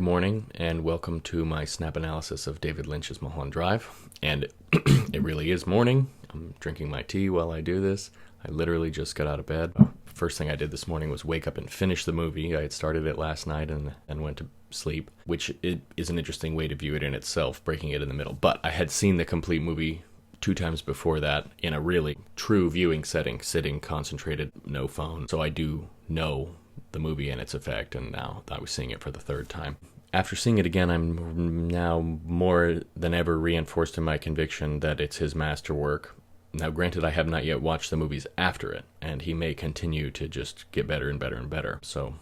Good morning, and welcome to my snap analysis of David Lynch's Mulholland Drive. And it really is morning. I'm drinking my tea while I do this. I literally just got out of bed. First thing I did this morning was wake up and finish the movie. I had started it last night and went to sleep, which is an interesting way to view it in itself, breaking it in the middle. But I had seen the complete movie 2 times before that in a really true viewing setting, sitting, concentrated, no phone. So I do know the movie and its effect, and now I was seeing it for the 3rd time. After seeing it again, I'm now more than ever reinforced in my conviction that it's his masterwork. Now, granted, I have not yet watched the movies after it, and he may continue to just get better and better and better, so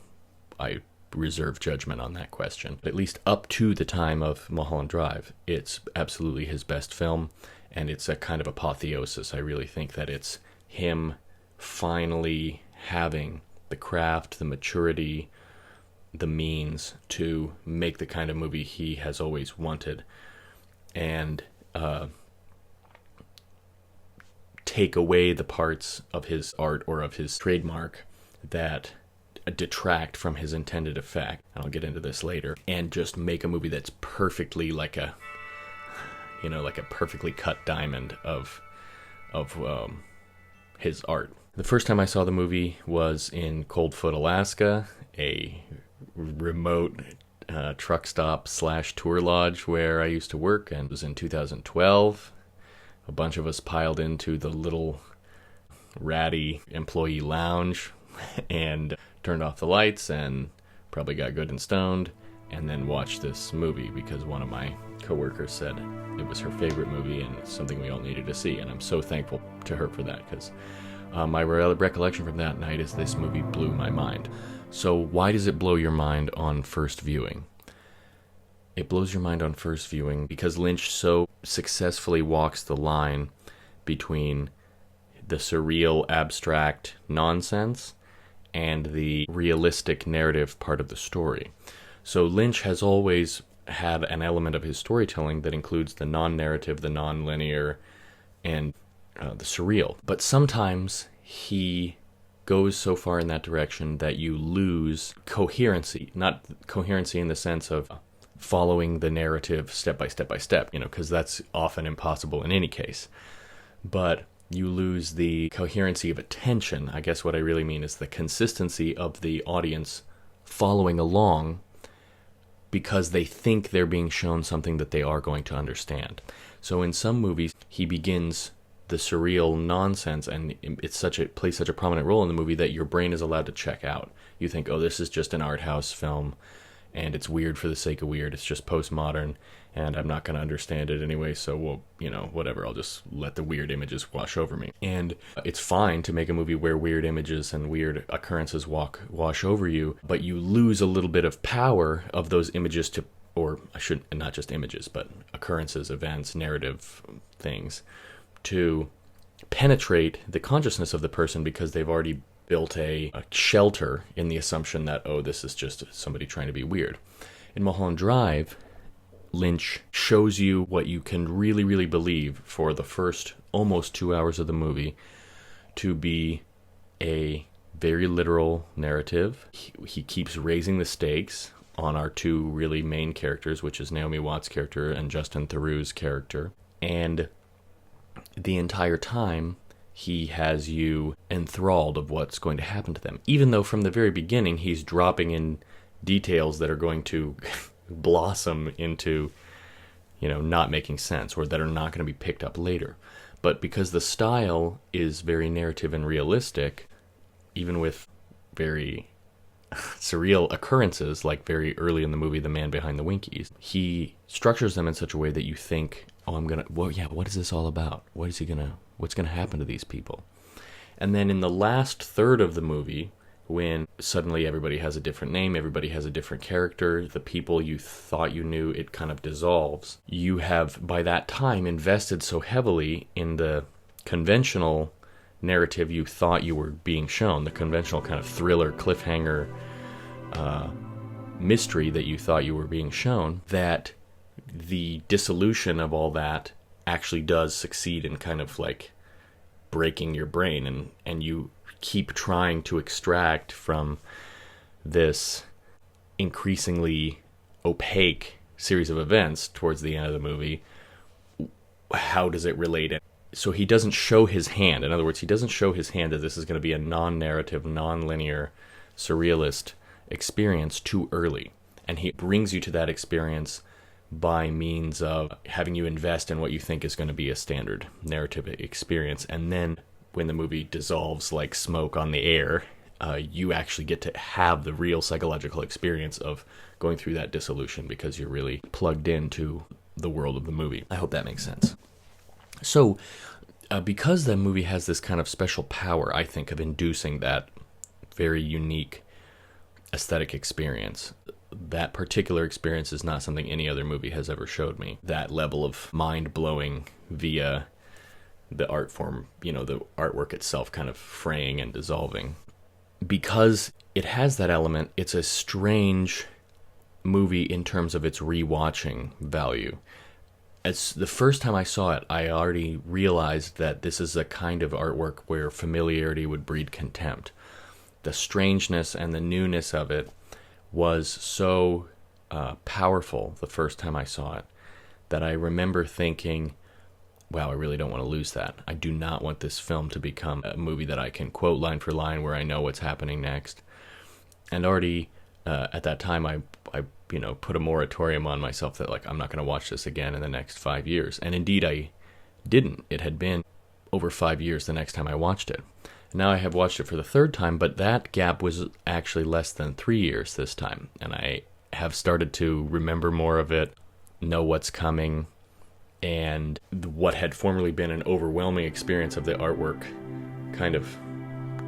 I reserve judgment on that question. But at least up to the time of Mulholland Drive, it's absolutely his best film, and it's a kind of apotheosis. I really think that it's him finally having the craft, the maturity, the means to make the kind of movie he has always wanted, and take away the parts of his art or of his trademark that detract from his intended effect. And I'll get into this later. And just make a movie that's perfectly like a perfectly cut diamond of his art. The first time I saw the movie was in Coldfoot, Alaska, a remote truck stop / tour lodge where I used to work, and it was in 2012. A bunch of us piled into the little ratty employee lounge and turned off the lights and probably got good and stoned, and then watched this movie because one of my coworkers said it was her favorite movie and it's something we all needed to see, and I'm so thankful to her for that, because my recollection from that night is this movie blew my mind. So why does it blow your mind on first viewing? It blows your mind on first viewing because Lynch so successfully walks the line between the surreal, abstract nonsense and the realistic narrative part of the story. So Lynch has always had an element of his storytelling that includes the non-narrative, the non-linear, and the surreal. But sometimes he goes so far in that direction that you lose coherency. Not coherency in the sense of following the narrative step by step by step, because that's often impossible in any case. But you lose the coherency of attention. I guess what I really mean is the consistency of the audience following along because they think they're being shown something that they are going to understand. So in some movies, he begins the surreal nonsense, and it plays such a prominent role in the movie that your brain is allowed to check out. You think, oh, this is just an art house film, and it's weird for the sake of weird. It's just postmodern, and I'm not going to understand it anyway, so, whatever. I'll just let the weird images wash over me. And it's fine to make a movie where weird images and weird occurrences wash over you, but you lose a little bit of power of those images not just images, but occurrences, events, narrative things, to penetrate the consciousness of the person because they've already built a shelter in the assumption that, oh, this is just somebody trying to be weird. In Mulholland Drive, Lynch shows you what you can really, really believe for the first almost 2 hours of the movie to be a very literal narrative. He keeps raising the stakes on our 2 really main characters, which is Naomi Watts' character and Justin Theroux's character. And the entire time, he has you enthralled of what's going to happen to them. Even though from the very beginning, he's dropping in details that are going to blossom into, not making sense, or that are not going to be picked up later. But because the style is very narrative and realistic, even with very surreal occurrences, like very early in the movie, the man behind the Winkies, he structures them in such a way that you think, what is this all about? What's going to happen to these people? And then in the last third of the movie, when suddenly everybody has a different name, everybody has a different character, the people you thought you knew, it kind of dissolves. You have, by that time, invested so heavily in the conventional narrative you thought you were being shown, the conventional kind of thriller, cliffhanger, mystery that you thought you were being shown, that the dissolution of all that actually does succeed in kind of like breaking your brain, and you keep trying to extract from this increasingly opaque series of events towards the end of the movie, how does it relate? So he doesn't show his hand. In other words, he doesn't show his hand that this is going to be a non-narrative, non-linear, surrealist experience too early. And he brings you to that experience by means of having you invest in what you think is going to be a standard narrative experience. And then when the movie dissolves like smoke on the air, you actually get to have the real psychological experience of going through that dissolution because you're really plugged into the world of the movie. I hope that makes sense. So, because the movie has this kind of special power, I think, of inducing that very unique aesthetic experience, that particular experience is not something any other movie has ever showed me. That level of mind-blowing via the art form, the artwork itself kind of fraying and dissolving. Because it has that element, it's a strange movie in terms of its rewatching value. As the first time I saw it, I already realized that this is a kind of artwork where familiarity would breed contempt. The strangeness and the newness of it was so powerful the first time I saw it that I remember thinking, wow, I really don't want to lose that. I do not want this film to become a movie that I can quote line for line where I know what's happening next. And already at that time, I put a moratorium on myself that I'm not going to watch this again in the next 5 years. And indeed, I didn't. It had been over 5 years the next time I watched it. Now I have watched it for the third time, but that gap was actually less than 3 years this time. And I have started to remember more of it, know what's coming, and what had formerly been an overwhelming experience of the artwork kind of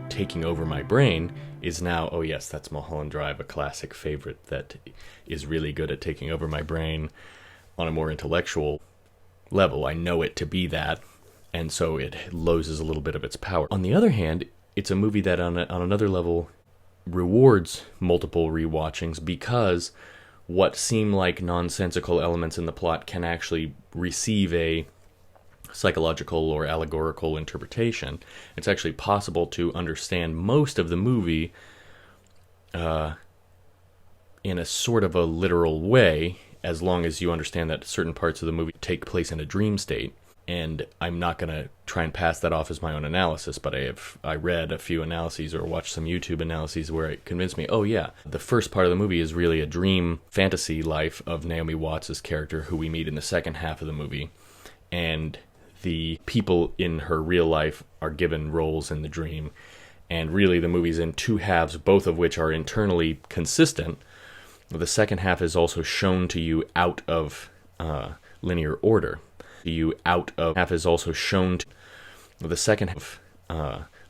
taking over my brain is now, oh yes, that's Mulholland Drive, a classic favorite that is really good at taking over my brain on a more intellectual level. I know it to be that, and so it loses a little bit of its power. On the other hand, it's a movie that on another level rewards multiple rewatchings because what seem like nonsensical elements in the plot can actually receive a psychological or allegorical interpretation. It's actually possible to understand most of the movie in a sort of a literal way, as long as you understand that certain parts of the movie take place in a dream state. And I'm not going to try and pass that off as my own analysis, but I read a few analyses or watched some YouTube analyses where it convinced me, oh yeah, the first part of the movie is really a dream fantasy life of Naomi Watts' character, who we meet in the second half of the movie. And the people in her real life are given roles in the dream. And really the movie's in two halves, both of which are internally consistent. The second half is also shown to you out of linear order. Half is also shown to the second half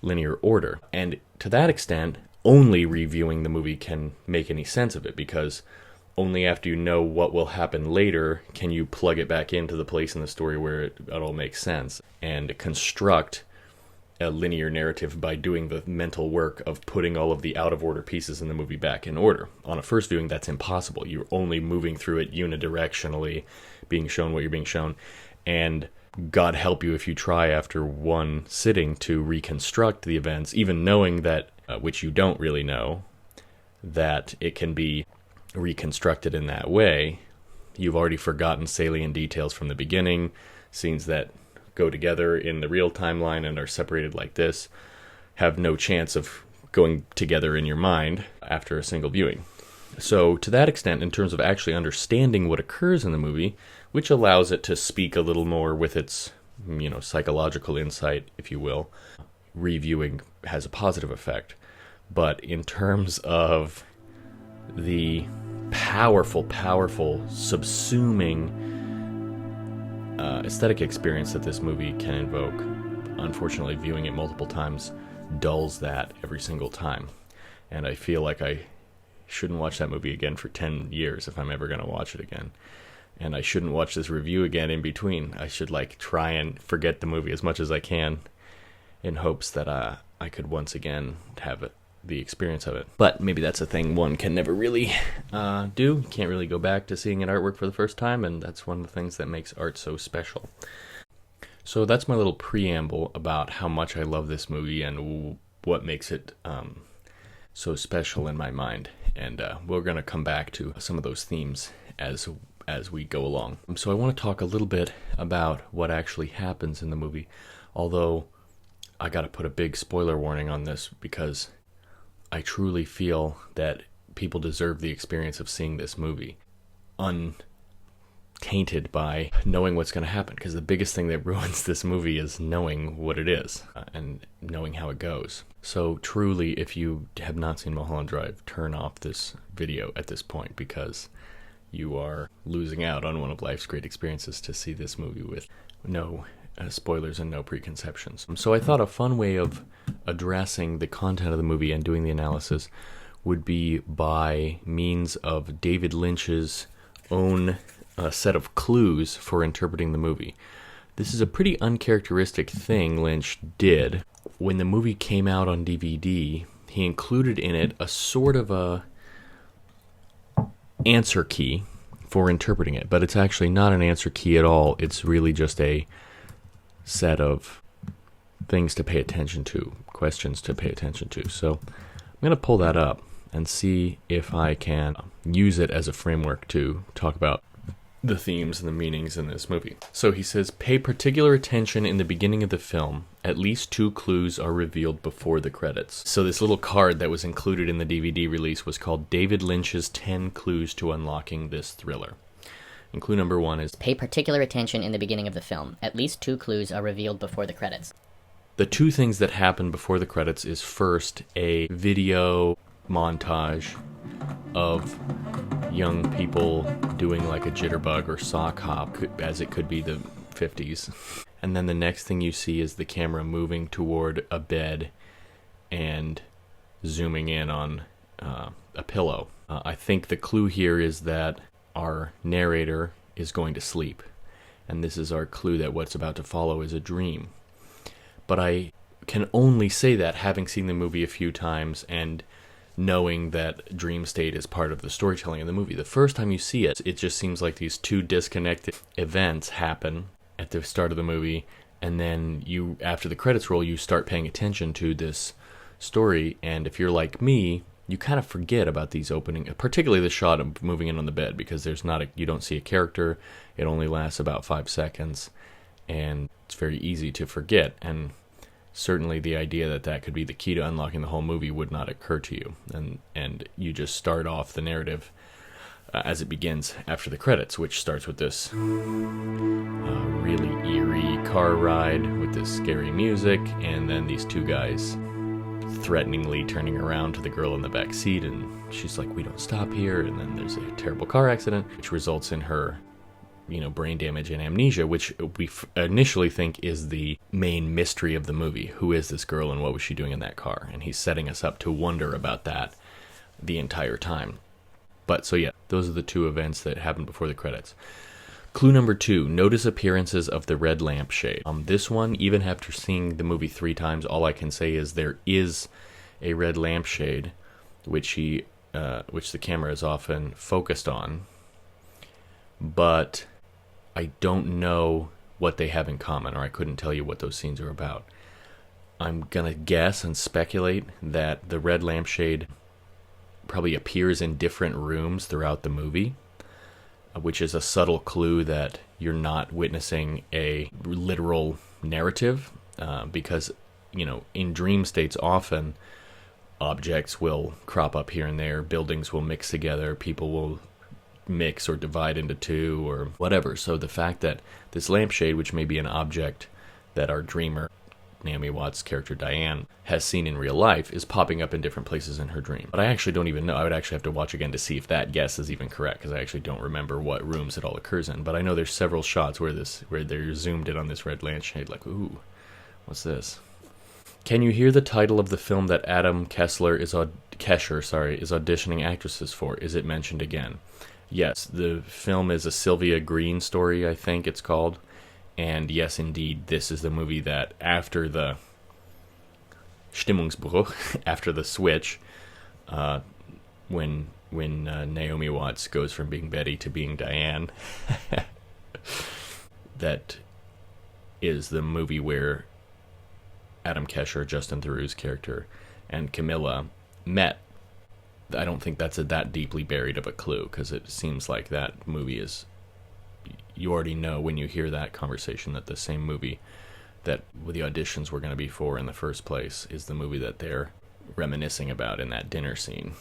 linear order. And to that extent, only reviewing the movie can make any sense of it, because only after you know what will happen later can you plug it back into the place in the story where it all makes sense and construct a linear narrative by doing the mental work of putting all of the out-of-order pieces in the movie back in order. On a first viewing, that's impossible. You're only moving through it unidirectionally, being shown what you're being shown. And God help you if you try after one sitting to reconstruct the events, even knowing that, which you don't really know, that it can be reconstructed in that way. You've already forgotten salient details from the beginning. Scenes that go together in the real timeline and are separated like this have no chance of going together in your mind after a single viewing. So to that extent, in terms of actually understanding what occurs in the movie, which allows it to speak a little more with its, psychological insight, if you will, reviewing has a positive effect. But in terms of the powerful, subsuming aesthetic experience that this movie can invoke, unfortunately, viewing it multiple times dulls that every single time. And I feel like I shouldn't watch that movie again for 10 years if I'm ever going to watch it again. And I shouldn't watch this review again in between. I should try and forget the movie as much as I can in hopes that I could once again have the experience of it. But maybe that's a thing one can never really do. You can't really go back to seeing an artwork for the first time, and that's one of the things that makes art so special. So that's my little preamble about how much I love this movie and what makes it so special in my mind. And we're going to come back to some of those themes as we go along. So I want to talk a little bit about what actually happens in the movie, although I got to put a big spoiler warning on this because I truly feel that people deserve the experience of seeing this movie untainted by knowing what's going to happen, because the biggest thing that ruins this movie is knowing what it is and knowing how it goes. So truly, if you have not seen Mulholland Drive, turn off this video at this point, because you are losing out on one of life's great experiences to see this movie with no spoilers and no preconceptions. So I thought a fun way of addressing the content of the movie and doing the analysis would be by means of David Lynch's own set of clues for interpreting the movie. This is a pretty uncharacteristic thing Lynch did. When the movie came out on DVD, he included in it a sort of a answer key for interpreting it, but it's actually not an answer key at all. It's really just a set of things to pay attention to, questions to pay attention to. So I'm going to pull that up and see if I can use it as a framework to talk about the themes and the meanings in this movie. So he says, pay particular attention in the beginning of the film. At least 2 clues are revealed before the credits. So this little card that was included in the DVD release was called David Lynch's 10 Clues to Unlocking This Thriller. And clue number 1 is, pay particular attention in the beginning of the film. At least 2 clues are revealed before the credits. The 2 things that happen before the credits is, first, a video montage of young people doing like a jitterbug or sock hop, as it could be the 50s. And then the next thing you see is the camera moving toward a bed and zooming in on a pillow. I think the clue here is that our narrator is going to sleep, and this is our clue that what's about to follow is a dream. But I can only say that having seen the movie a few times and knowing that dream state is part of the storytelling of the movie. The first time you see it, it just seems like these 2 disconnected events happen at the start of the movie, and then you, after the credits roll, you start paying attention to this story, and if you're like me, you kind of forget about these opening, particularly the shot of moving in on the bed, because you don't see a character, it only lasts about 5 seconds, and it's very easy to forget, and certainly the idea that could be the key to unlocking the whole movie would not occur to you, and you just start off the narrative as it begins after the credits, which starts with this really eerie car ride with this scary music, and then these 2 guys threateningly turning around to the girl in the back seat, and she's like, we don't stop here, and then there's a terrible car accident which results in her brain damage and amnesia, which we initially think is the main mystery of the movie. Who is this girl and what was she doing in that car? And he's setting us up to wonder about that the entire time. But so yeah, those are the 2 events that happen before the credits. Clue number 2, notice appearances of the red lampshade. This one, even after seeing the movie 3 times, all I can say is there is a red lampshade, which the camera is often focused on, but I don't know what they have in common, or I couldn't tell you what those scenes are about. I'm gonna guess and speculate that the red lampshade probably appears in different rooms throughout the movie, which is a subtle clue that you're not witnessing a literal narrative, because in dream states often objects will crop up here and there, buildings will mix together, people will mix or divide into 2 or whatever. So the fact that this lampshade, which may be an object that our dreamer, Naomi Watts' character Diane, has seen in real life, is popping up in different places in her dream. But I actually don't even know. I would actually have to watch again to see if that guess is even correct, because I actually don't remember what rooms it all occurs in. But I know there's several shots where they're zoomed in on this red lampshade, like, ooh, what's this? Can you hear the title of the film that Adam Kesher is auditioning actresses for? Is it mentioned again? Yes, the film is a Sylvia Green story, I think it's called. And yes, indeed, this is the movie that after the Stimmungsbruch, after the switch, when Naomi Watts goes from being Betty to being Diane, that is the movie where Adam Kesher, Justin Theroux's character, and Camilla met I don't think that's that deeply buried of a clue, because it seems like that movie is, you already know when you hear that conversation that the same movie that the auditions were going to be for in the first place is the movie that they're reminiscing about in that dinner scene.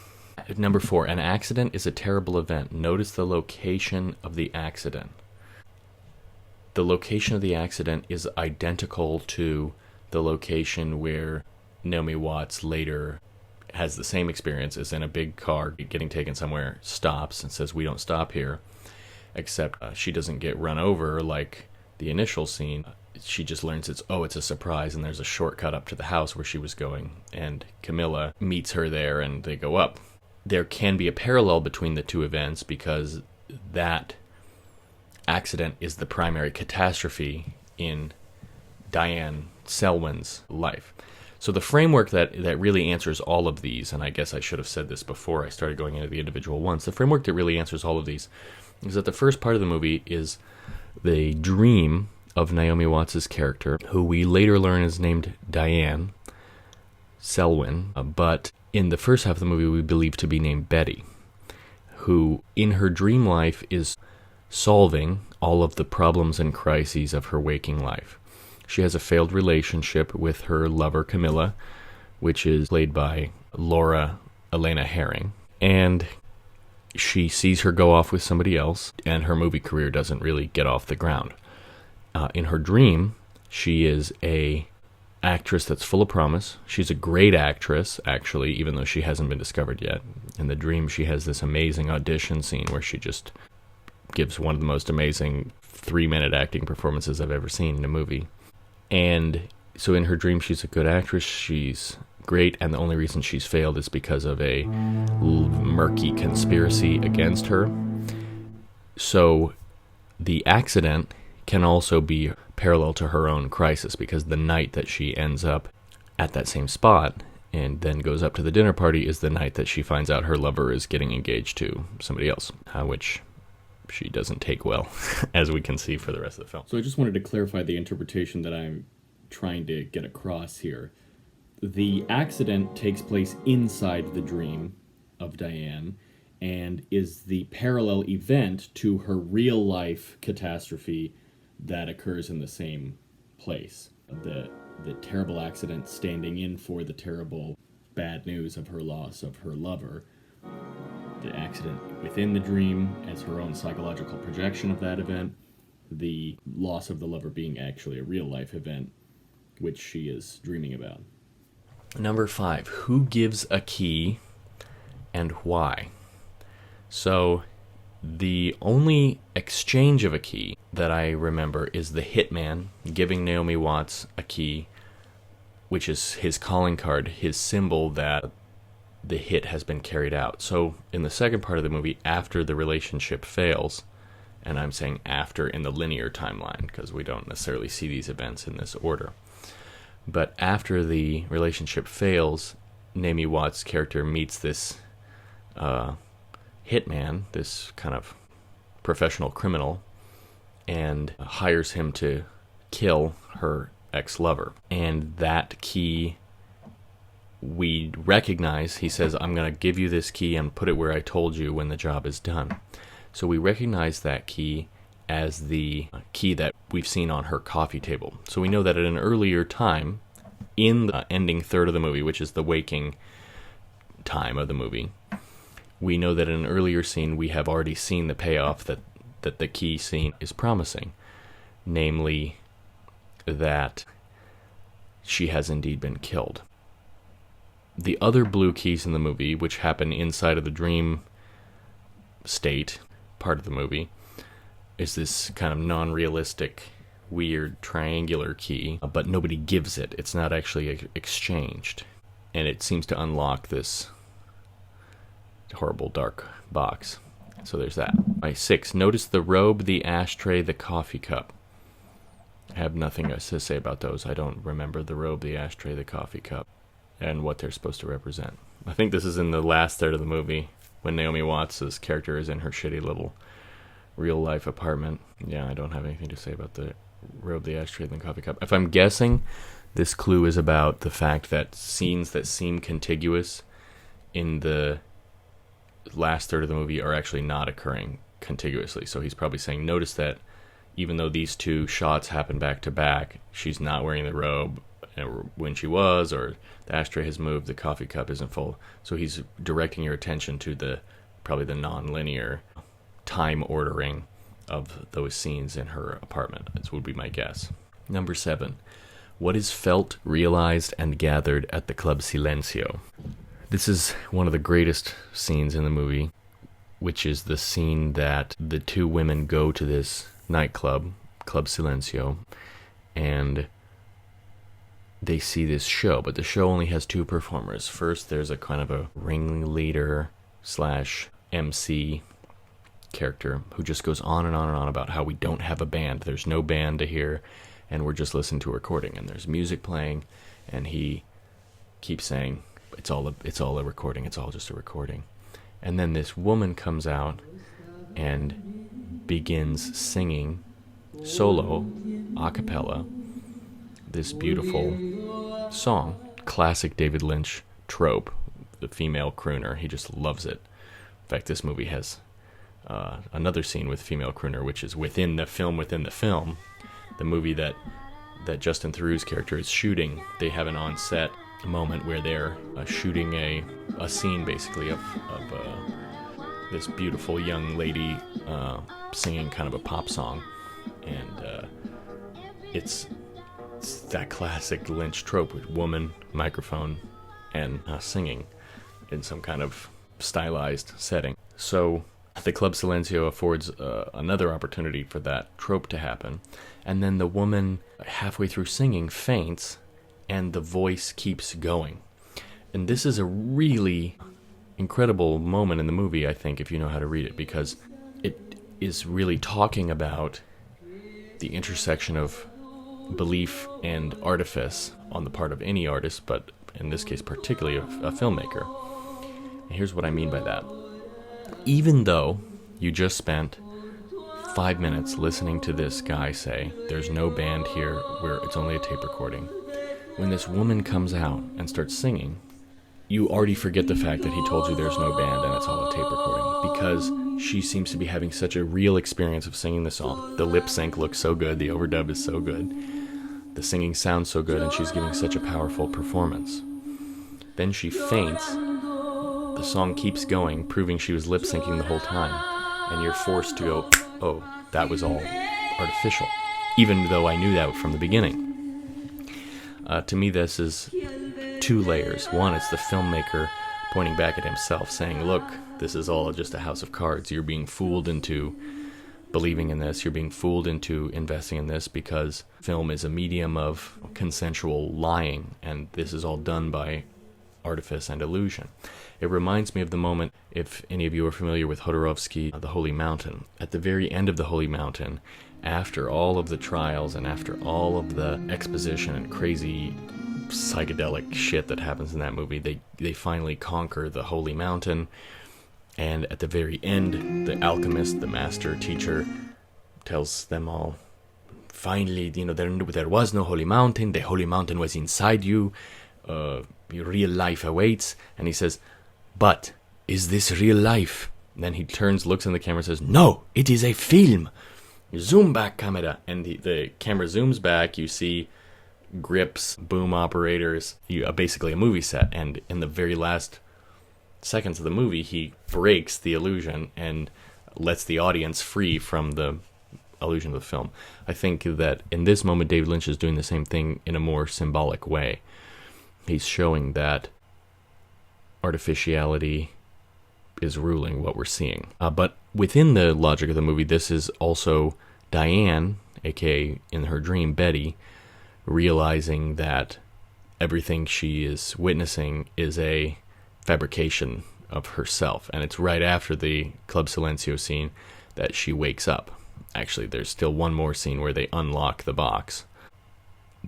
Number 4, an accident is a terrible event. Notice the location of the accident. The location of the accident is identical to the location where Naomi Watts later has the same experience, is in a big car getting taken somewhere, stops and says, "We don't stop here," except she doesn't get run over like the initial scene. She just learns it's a surprise, and there's a shortcut up to the house where she was going, and Camilla meets her there and they go up. There can be a parallel between the two events because that accident is the primary catastrophe in Diane Selwyn's life. So the framework that really answers all of these, and I guess I should have said this before I started going into the individual ones, the framework that really answers all of these is that the first part of the movie is the dream of Naomi Watts' character, who we later learn is named Diane Selwyn, but in the first half of the movie we believe to be named Betty, who in her dream life is solving all of the problems and crises of her waking life. She has a failed relationship with her lover Camilla, which is played by Laura Elena Herring, and she sees her go off with somebody else, and her movie career doesn't really get off the ground. In her dream, she is a actress that's full of promise. She's a great actress, actually, even though she hasn't been discovered yet. In the dream, she has this amazing audition scene where she just gives one of the most amazing 3-minute acting performances I've ever seen in a movie. And so in her dream, she's a good actress, she's great, and the only reason she's failed is because of a murky conspiracy against her. So the accident can also be parallel to her own crisis, because the night that she ends up at that same spot and then goes up to the dinner party is the night that she finds out her lover is getting engaged to somebody else, which she doesn't take well, as we can see for the rest of the film. So I just wanted to clarify the interpretation that I'm trying to get across here. The accident takes place inside the dream of Diane and is the parallel event to her real life catastrophe that occurs in the same place. The terrible accident standing in for the terrible bad news of her loss of her lover. The accident within the dream as her own psychological projection of that event. The loss of the lover being actually a real-life event, which she is dreaming about. Number 5, who gives a key and why? So the only exchange of a key that I remember is the hitman giving Naomi Watts a key, which is his calling card, his symbol that the hit has been carried out. So in the second part of the movie, after the relationship fails, and I'm saying after in the linear timeline because we don't necessarily see these events in this order, but after the relationship fails, Naomi Watts' character meets this hitman, this kind of professional criminal, and hires him to kill her ex-lover. And that key we recognize, he says, "I'm going to give you this key and put it where I told you when the job is done." So we recognize that key as the key that we've seen on her coffee table. So we know that at an earlier time, in the ending third of the movie, which is the waking time of the movie, we know that in an earlier scene we have already seen the payoff that the key scene is promising. Namely, that she has indeed been killed. The other blue keys in the movie, which happen inside of the dream state part of the movie, is this kind of non-realistic, weird triangular key, but nobody gives it. It's not actually exchanged. And it seems to unlock this horrible dark box. So there's that. 6, notice the robe, the ashtray, the coffee cup. I have nothing to say about those. I don't remember the robe, the ashtray, the coffee cup, and what they're supposed to represent. I think this is in the last third of the movie, when Naomi Watts' character is in her shitty little real-life apartment. Yeah, I don't have anything to say about the robe, the ashtray, and the coffee cup. If I'm guessing, this clue is about the fact that scenes that seem contiguous in the last third of the movie are actually not occurring contiguously. So he's probably saying, notice that even though these two shots happen back to back, she's not wearing the robe when she was, or the ashtray has moved, the coffee cup isn't full. So he's directing your attention to probably the non-linear time ordering of those scenes in her apartment. This would be my guess. Number 7. What is felt, realized, and gathered at the Club Silencio? This is one of the greatest scenes in the movie, which is the scene that the two women go to this nightclub, Club Silencio, and they see this show, but the show only has 2 performers. First, there's a kind of a ringleader / MC character who just goes on and on and on about how we don't have a band. There's no band to hear, and we're just listening to a recording, and there's music playing, and he keeps saying, it's all a recording, it's all just a recording. And then this woman comes out and begins singing solo, a cappella, this beautiful song, classic David Lynch trope, the female crooner. He just loves it. In fact, this movie has another scene with female crooner, which is within the film, the movie that Justin Theroux's character is shooting. They have an on-set moment where they're shooting a scene, basically, of this beautiful young lady singing kind of a pop song, and it's that classic Lynch trope with woman, microphone, and singing in some kind of stylized setting. So the Club Silencio affords another opportunity for that trope to happen, and then the woman halfway through singing faints, and the voice keeps going. And this is a really incredible moment in the movie, I think, if you know how to read it, because it is really talking about the intersection of belief and artifice on the part of any artist, but in this case particularly a filmmaker. And here's what I mean by that. Even though you just spent 5 minutes listening to this guy say, there's no band here, where it's only a tape recording, when this woman comes out and starts singing, you already forget the fact that he told you there's no band and it's all a tape recording, because she seems to be having such a real experience of singing the song. The lip sync looks so good, the overdub is so good, the singing sounds so good, and she's giving such a powerful performance. Then she faints, the song keeps going, proving she was lip syncing the whole time, and you're forced to go, oh, that was all artificial, even though I knew that from the beginning. To me, this is 2 layers. One, it's the filmmaker pointing back at himself, saying, look, this is all just a house of cards. You're being fooled into believing in this. You're being fooled into investing in this because film is a medium of consensual lying, and this is all done by artifice and illusion. It reminds me of the moment, if any of you are familiar with Jodorowsky, The Holy Mountain. At the very end of The Holy Mountain, after all of the trials and after all of the exposition and crazy psychedelic shit that happens in that movie, they finally conquer the Holy Mountain, and at the very end, the alchemist, the master teacher, tells them all, finally, there was no Holy Mountain, the Holy Mountain was inside you, your real life awaits, and he says, but is this real life? And then he turns, looks in the camera and says, no, it is a film. Zoom back, camera. And the camera zooms back, you see grips, boom operators, basically a movie set, and in the very last seconds of the movie, he breaks the illusion and lets the audience free from the illusion of the film. I think that in this moment, David Lynch is doing the same thing in a more symbolic way. He's showing that artificiality is ruling what we're seeing. But within the logic of the movie, this is also Diane, aka in her dream Betty, realizing that everything she is witnessing is a fabrication of herself. And it's right after the Club Silencio scene that she wakes up. Actually, there's still one more scene where they unlock the box,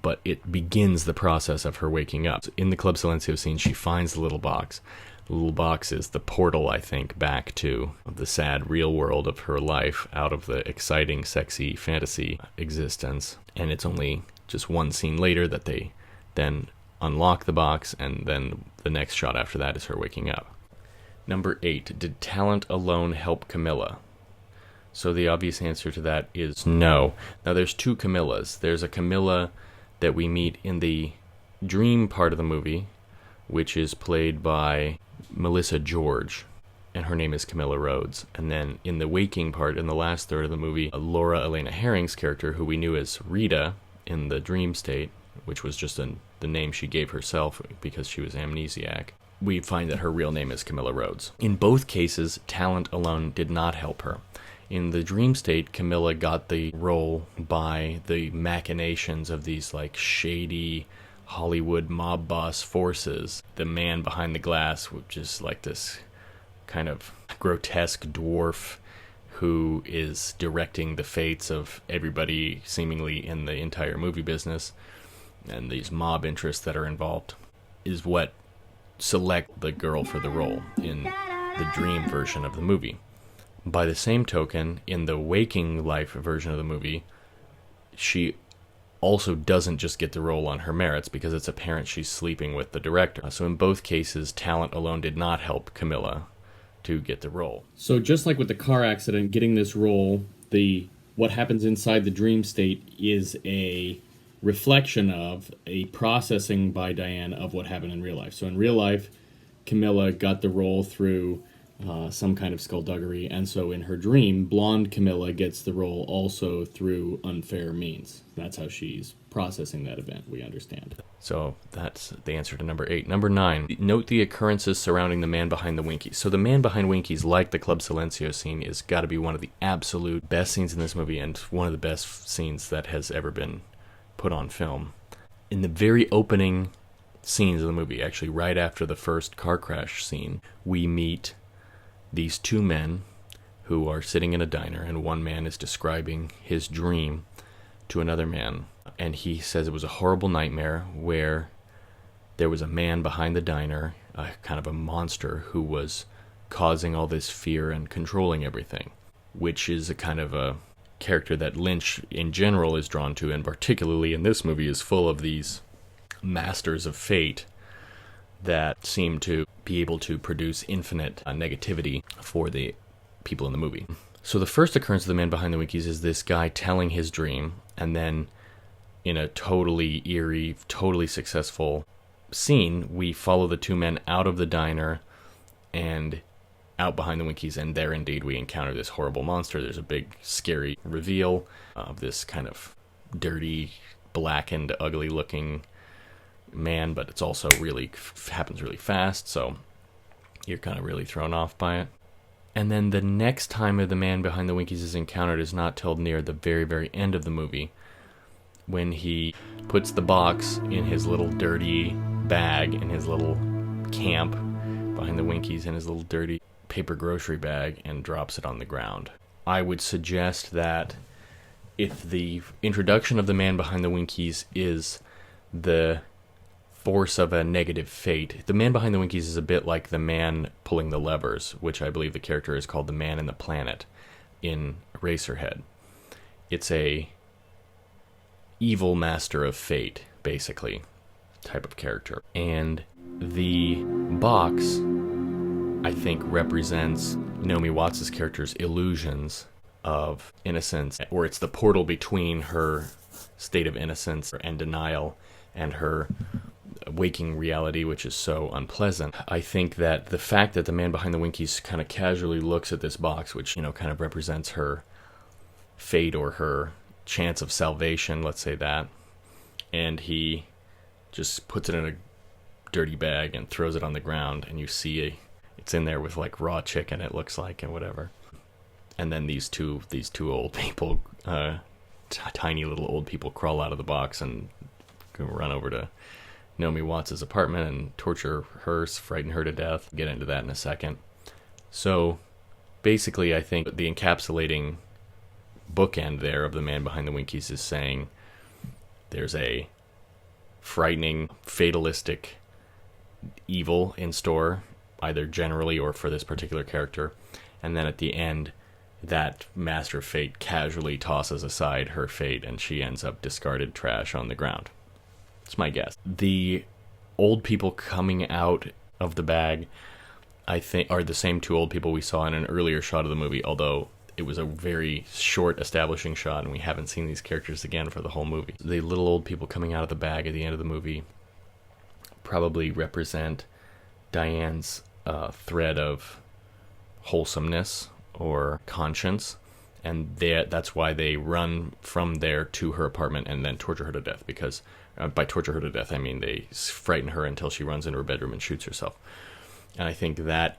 but it begins the process of her waking up. In the Club Silencio scene, she finds the little box. The little box is the portal, I think, back to the sad real world of her life, out of the exciting, sexy fantasy existence. And it's only just one scene later that they then unlock the box, and then the next shot after that is her waking up. Number 8. Did talent alone help Camilla? So the obvious answer to that is no. Now there's two Camillas. There's a Camilla that we meet in the dream part of the movie, which is played by Melissa George, and her name is Camilla Rhodes. And then in the waking part, in the last third of the movie, Laura Elena Herring's character, who we knew as Rita in the dream state, which was just the name she gave herself because she was amnesiac, we find that her real name is Camilla Rhodes. In both cases, talent alone did not help her. In the dream state, Camilla got the role by the machinations of these like shady Hollywood mob boss forces. The man behind the glass, which is like this kind of grotesque dwarf who is directing the fates of everybody seemingly in the entire movie business, and these mob interests that are involved, is what select the girl for the role in the dream version of the movie. By the same token, in the waking life version of the movie, she also doesn't just get the role on her merits because it's apparent she's sleeping with the director. So in both cases, talent alone did not help Camilla to get the role. So just like with the car accident, getting this role, what happens inside the dream state is a reflection of a processing by Diane of what happened in real life. So in real life, Camilla got the role through some kind of skullduggery, and so in her dream, blonde Camilla gets the role also through unfair means. That's how she's processing that event, we understand. So that's the answer to number 8. Number 9, note the occurrences surrounding the man behind the Winkies. So the man behind Winkies, like the Club Silencio scene, is got to be one of the absolute best scenes in this movie and one of the best scenes that has ever been put on film. In the very opening scenes of the movie, actually right after the first car crash scene, we meet these two men who are sitting in a diner, and one man is describing his dream to another man, and he says it was a horrible nightmare where there was a man behind the diner, kind of a monster, who was causing all this fear and controlling everything, which is a kind of a character that Lynch in general is drawn to, and particularly in this movie is full of these masters of fate that seem to be able to produce infinite negativity for the people in the movie. So the first occurrence of the man behind the Winkies is this guy telling his dream, and then in a totally eerie, totally successful scene, we follow the two men out of the diner and out behind the Winkies, and there indeed we encounter this horrible monster. There's a big scary reveal of this kind of dirty, blackened, ugly looking man, but it's also really happens really fast, so you're kind of really thrown off by it. And then the next time the man behind the Winkies is encountered is not till near the very, very end of the movie, when he puts the box in his little dirty bag, in his little camp behind the Winkies, in his little dirty paper grocery bag, and drops it on the ground. I would suggest that if the introduction of the man behind the Winkies is the force of a negative fate, the man behind the Winkies is a bit like the man pulling the levers, which I believe the character is called the Man in the Planet in Eraserhead. It's a evil master of fate, basically, type of character. And the box, I think, represents Naomi Watts' character's illusions of innocence, or it's the portal between her state of innocence and denial and her waking reality, which is so unpleasant. I think that the fact that the man behind the Winkies kind of casually looks at this box, which, you know, kind of represents her fate or her chance of salvation, let's say that, and he just puts it in a dirty bag and throws it on the ground, and you see it's in there with like raw chicken, it looks like, and whatever. And then these two old people, tiny little old people, crawl out of the box and go run over to Naomi Watts' apartment and torture her, frighten her to death. Get into that in a second. So basically, I think the encapsulating bookend there of the man behind the Winkies is saying there's a frightening, fatalistic evil in store, either generally or for this particular character. And then at the end, that master of fate casually tosses aside her fate and she ends up discarded trash on the ground. It's my guess. The old people coming out of the bag I think, are the same two old people we saw in an earlier shot of the movie, although it was a very short establishing shot and we haven't seen these characters again for the whole movie. The little old people coming out of the bag at the end of the movie probably represent Diane's thread of wholesomeness or conscience, and that's why they run from there to her apartment and then torture her to death, because by torture her to death I mean they frighten her until she runs into her bedroom and shoots herself. And I think that's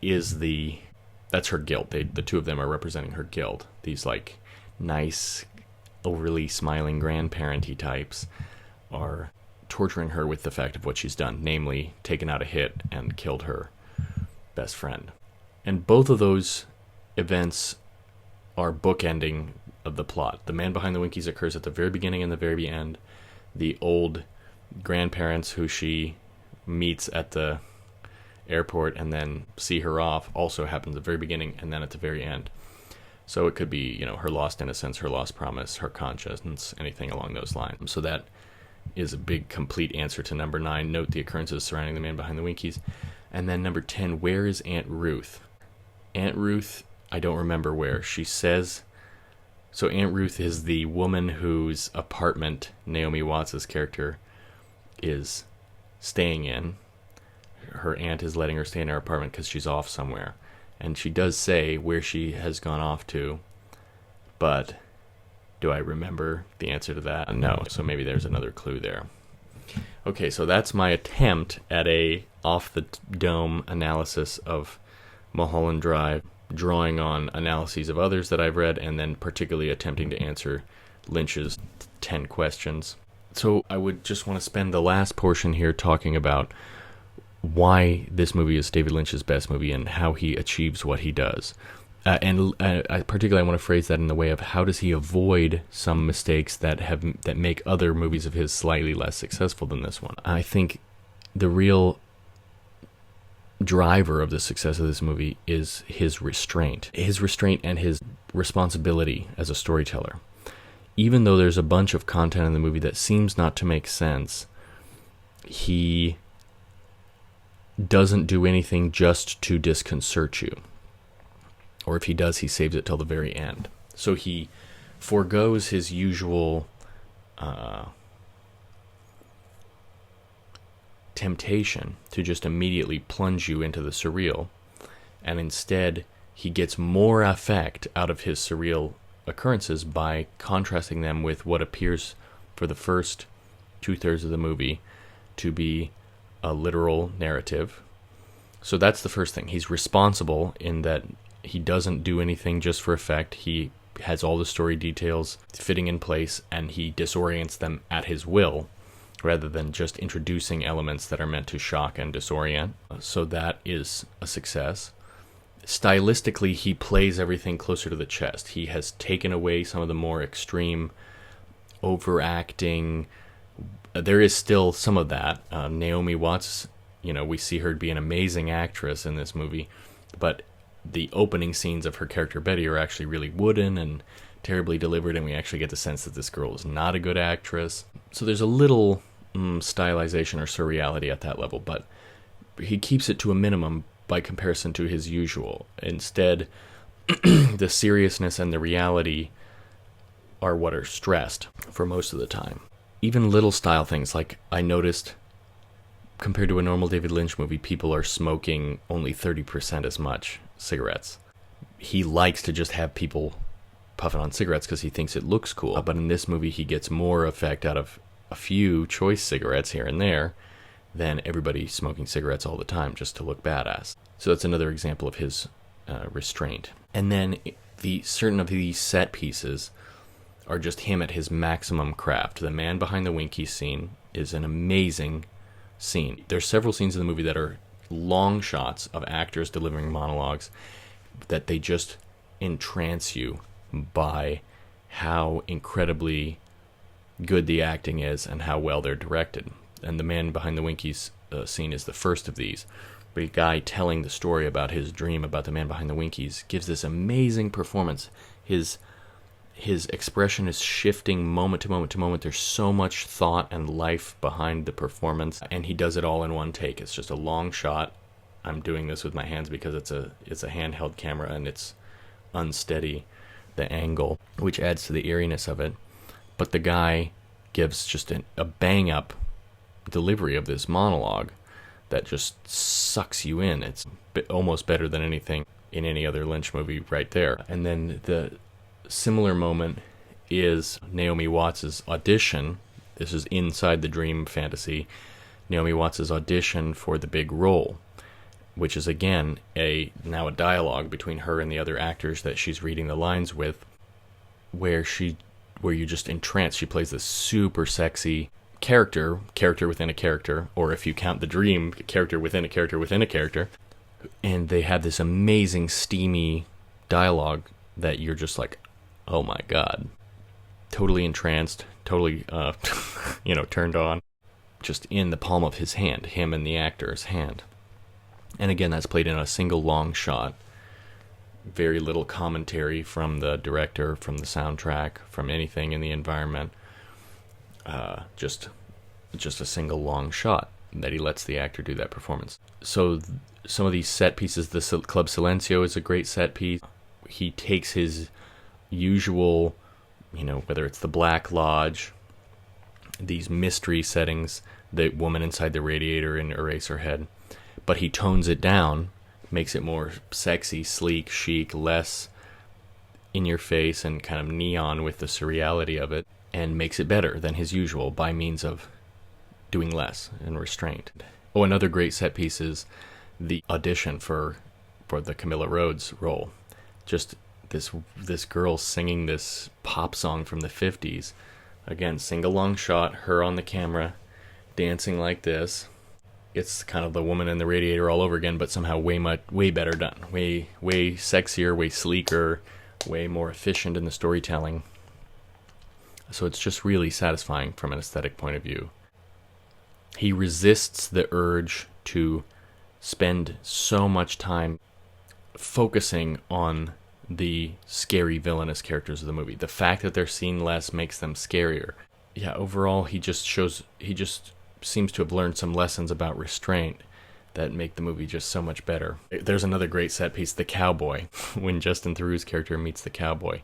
her guilt. The two of them are representing her guilt. These like nice, overly smiling grandparenty types are torturing her with the fact of what she's done, namely taken out a hit and killed her best friend. And both of those events are bookending of the plot. The Man Behind the Winkies occurs at the very beginning and the very end. The old grandparents who she meets at the airport and then see her off also happens at the very beginning and then at the very end. So it could be, her lost innocence, her lost promise, her conscience, anything along those lines. So that is a big, complete answer to number 9. Note the occurrences surrounding the Man Behind the Winkies. And then number 10, where is Aunt Ruth? Aunt Ruth, I don't remember where. She says... So Aunt Ruth is the woman whose apartment Naomi Watts' character is staying in. Her aunt is letting her stay in her apartment because she's off somewhere. And she does say where she has gone off to, but do I remember the answer to that? No, so maybe there's another clue there. Okay, so that's my attempt at a off-the-dome analysis of Mulholland Drive, drawing on analyses of others that I've read, and then particularly attempting to answer Lynch's 10 questions. So I would just want to spend the last portion here talking about why this movie is David Lynch's best movie and how he achieves what he does. And I particularly want to phrase that in the way of how does he avoid some mistakes that make other movies of his slightly less successful than this one. I think the real driver of the success of this movie is his restraint and his responsibility as a storyteller. Even though there's a bunch of content in the movie that seems not to make sense, he doesn't do anything just to disconcert you. Or if he does, he saves it till the very end. So he forgoes his usual temptation to just immediately plunge you into the surreal, and instead he gets more effect out of his surreal occurrences by contrasting them with what appears for the first 2/3 of the movie to be a literal narrative. So that's the first thing. He's responsible in that he doesn't do anything just for effect. He has all the story details fitting in place, and he disorients them at his will, rather than just introducing elements that are meant to shock and disorient. So that is a success. Stylistically, he plays everything closer to the chest. He has taken away some of the more extreme overacting. There is still some of that. Naomi Watts, we see her be an amazing actress in this movie, but the opening scenes of her character Betty are actually really wooden and terribly delivered, and we actually get the sense that this girl is not a good actress. So there's a little stylization or surreality at that level, but he keeps it to a minimum by comparison to his usual. Instead, the seriousness and the reality are what are stressed for most of the time. Even little style things, like I noticed, compared to a normal David Lynch movie, people are smoking only 30% as much cigarettes. He likes to just have people puffing on cigarettes because he thinks it looks cool. But in this movie, he gets more effect out of a few choice cigarettes here and there than everybody smoking cigarettes all the time just to look badass. So that's another example of his restraint. And then certain of these set pieces are just him at his maximum craft. The Man Behind the Winkies scene is an amazing scene. There's several scenes in the movie that are long shots of actors delivering monologues that they just entrance you by how incredibly good the acting is and how well they're directed. And the Man Behind the Winkies scene is the first of these. A guy telling the story about his dream about the Man Behind the Winkies gives this amazing performance. His expression is shifting moment to moment to moment. There's so much thought and life behind the performance, and he does it all in one take. It's just a long shot I'm doing this with my hands because it's a handheld camera and it's unsteady, the angle, which adds to the eeriness of it. But the guy gives just a bang up delivery of this monologue that just sucks you in. It's almost better than anything in any other Lynch movie right there. And then the similar moment is Naomi Watts' audition. This is inside the dream fantasy. Naomi Watts' audition for the big role, which is again now a dialogue between her and the other actors that she's reading the lines with, where you're just entranced. She plays this super sexy character within a character, or if you count the dream, character within a character within a character. And they have this amazing steamy dialogue that you're just like, oh my god, totally entranced, totally turned on, just in the palm of his hand, him and the actor's hand. And again, that's played in a single long shot. Very little commentary from the director, from the soundtrack, from anything in the environment. Just a single long shot that he lets the actor do that performance. So some of these set pieces, the Club Silencio is a great set piece. He takes his usual, whether it's the Black Lodge, these mystery settings, the woman inside the radiator in Eraserhead, but he tones it down, makes it more sexy, sleek, chic, less in your face and kind of neon with the surreality of it, and makes it better than his usual by means of doing less and restraint. Oh, another great set piece is the audition for the Camilla Rhodes role. Just this girl singing this pop song from the 50s. Again, single long shot, her on the camera, dancing like this. It's kind of the woman in the radiator all over again, but somehow way better done. Way sexier, way sleeker, way more efficient in the storytelling. So it's just really satisfying from an aesthetic point of view. He resists the urge to spend so much time focusing on the scary villainous characters of the movie. The fact that they're seen less makes them scarier. Yeah, overall he just seems to have learned some lessons about restraint that make the movie just so much better. There's another great set piece, the cowboy, when Justin Theroux's character meets the cowboy.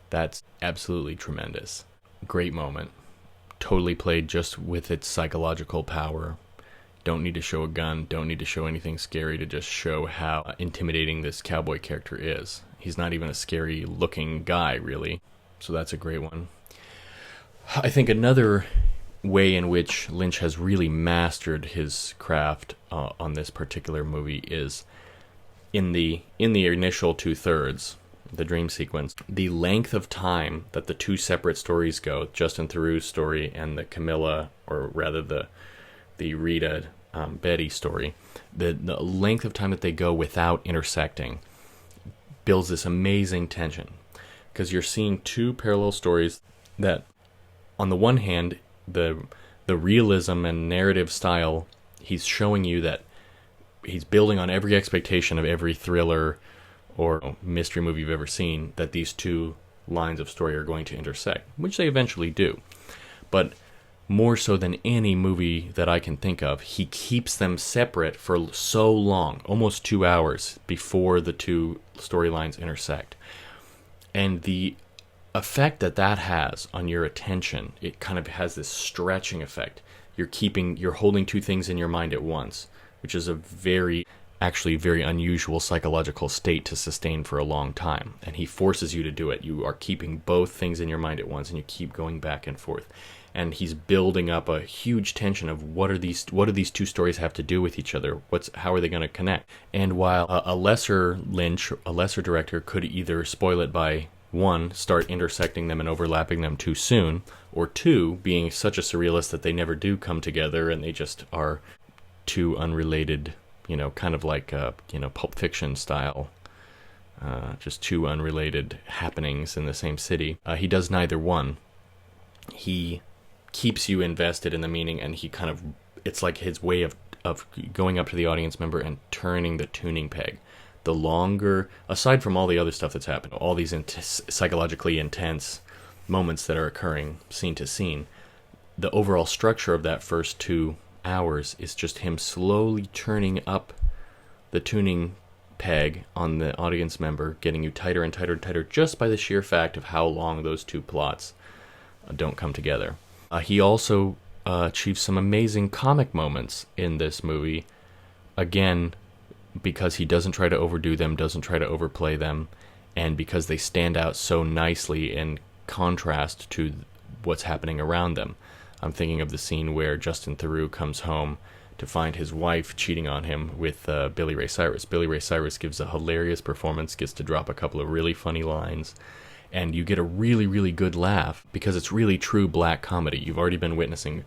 That's absolutely tremendous. Great moment. Totally played just with its psychological power. Don't need to show a gun, don't need to show anything scary to just show how intimidating this cowboy character is. He's not even a scary looking guy, really. So that's a great one. I think another way in which Lynch has really mastered his craft on this particular movie is in the initial 2/3, the dream sequence, the length of time that the two separate stories go, Justin Theroux's story and the Camilla, or rather the Rita Betty story, the length of time that they go without intersecting builds this amazing tension, because you're seeing two parallel stories that, on the one hand, the realism and narrative style, he's showing you that he's building on every expectation of every thriller or mystery movie you've ever seen, that these two lines of story are going to intersect, which they eventually do. But more so than any movie that I can think of, he keeps them separate for so long, almost 2 hours, before the two storylines intersect. And the effect that has on your attention, it kind of has this stretching effect. You're holding two things in your mind at once, which is a very unusual psychological state to sustain for a long time. And he forces you to do it. You are keeping both things in your mind at once, and you keep going back and forth. And he's building up a huge tension of what do these two stories have to do with each other? How are they going to connect? And while a lesser director could either spoil it by, one, start intersecting them and overlapping them too soon, or two, being such a surrealist that they never do come together and they just are two unrelated, kind of like Pulp Fiction style, just two unrelated happenings in the same city. He does neither one. He keeps you invested in the meaning, and it's like his way of going up to the audience member and turning the tuning peg. The longer, aside from all the other stuff that's happened, all these psychologically intense moments that are occurring scene to scene, the overall structure of that first 2 hours is just him slowly turning up the tuning peg on the audience member, getting you tighter and tighter and tighter just by the sheer fact of how long those two plots don't come together. He also achieves some amazing comic moments in this movie, again, because he doesn't try to overdo them, doesn't try to overplay them, and because they stand out so nicely in contrast to what's happening around them. I'm thinking of the scene where Justin Theroux comes home to find his wife cheating on him with Billy Ray Cyrus. Billy Ray Cyrus gives a hilarious performance, gets to drop a couple of really funny lines, and you get a really, really good laugh because it's really true black comedy. You've already been witnessing,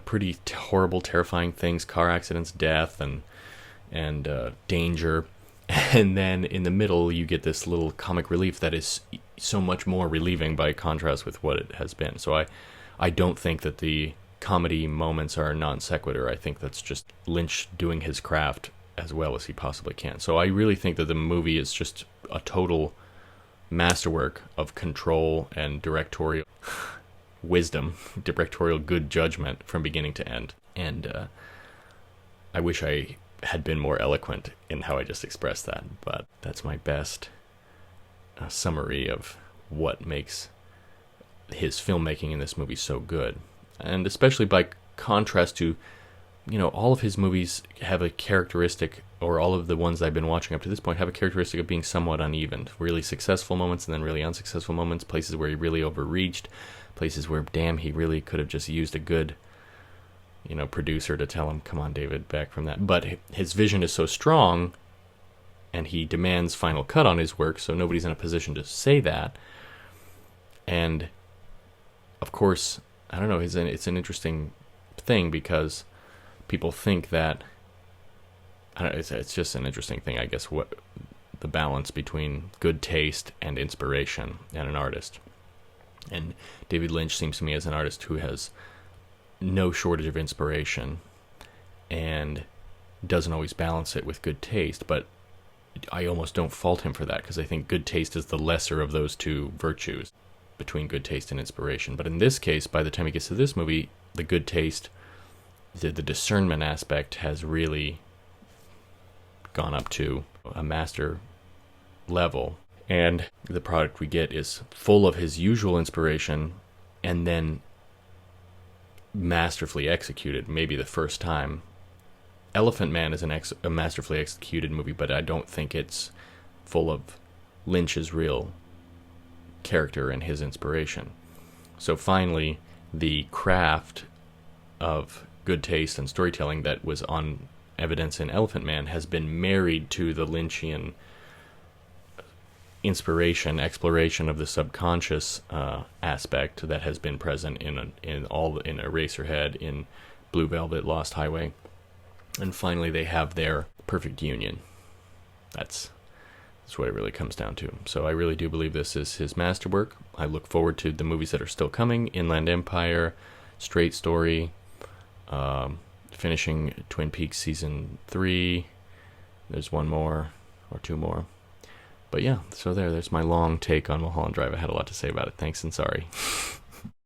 pretty horrible, terrifying things, car accidents, death, and danger. And then in the middle, you get this little comic relief that is so much more relieving by contrast with what it has been. So I don't think that the comedy moments are non sequitur. I think that's just Lynch doing his craft as well as he possibly can. So I really think that the movie is just a total masterwork of control and directorial wisdom, directorial good judgment from beginning to end. And I wish I had been more eloquent in how I just expressed that, but that's my best summary of what makes his filmmaking in this movie so good. And especially by contrast to, all of his movies have a characteristic, or all of the ones I've been watching up to this point have a characteristic of being somewhat uneven. Really successful moments and then really unsuccessful moments, places where he really overreached, places where, damn, he really could have just used a good, producer to tell him, come on, David, back from that. But his vision is so strong, and he demands final cut on his work, so nobody's in a position to say that. And, of course, I don't know, it's an interesting thing because people think that, I don't know, it's just an interesting thing, I guess, what the balance between good taste and inspiration and an artist. And David Lynch seems to me as an artist who has no shortage of inspiration and doesn't always balance it with good taste, but I almost don't fault him for that because I think good taste is the lesser of those two virtues between good taste and inspiration. But in this case, by the time he gets to this movie, the good taste, the discernment aspect has really gone up to a master level, and the product we get is full of his usual inspiration and then masterfully executed, maybe the first time. Elephant Man is a masterfully executed movie, but I don't think it's full of Lynch's real character and his inspiration. So finally, the craft of good taste and storytelling that was on evidence in Elephant Man has been married to the Lynchian inspiration, exploration of the subconscious aspect that has been present in Eraserhead, in Blue Velvet, Lost Highway, and finally they have their perfect union. That's what it really comes down to. So I really do believe this is his masterwork. I look forward to the movies that are still coming: Inland Empire, Straight Story, finishing Twin Peaks season 3. There's one more or two more. But yeah, so there's my long take on Mulholland Drive. I had a lot to say about it. Thanks and sorry.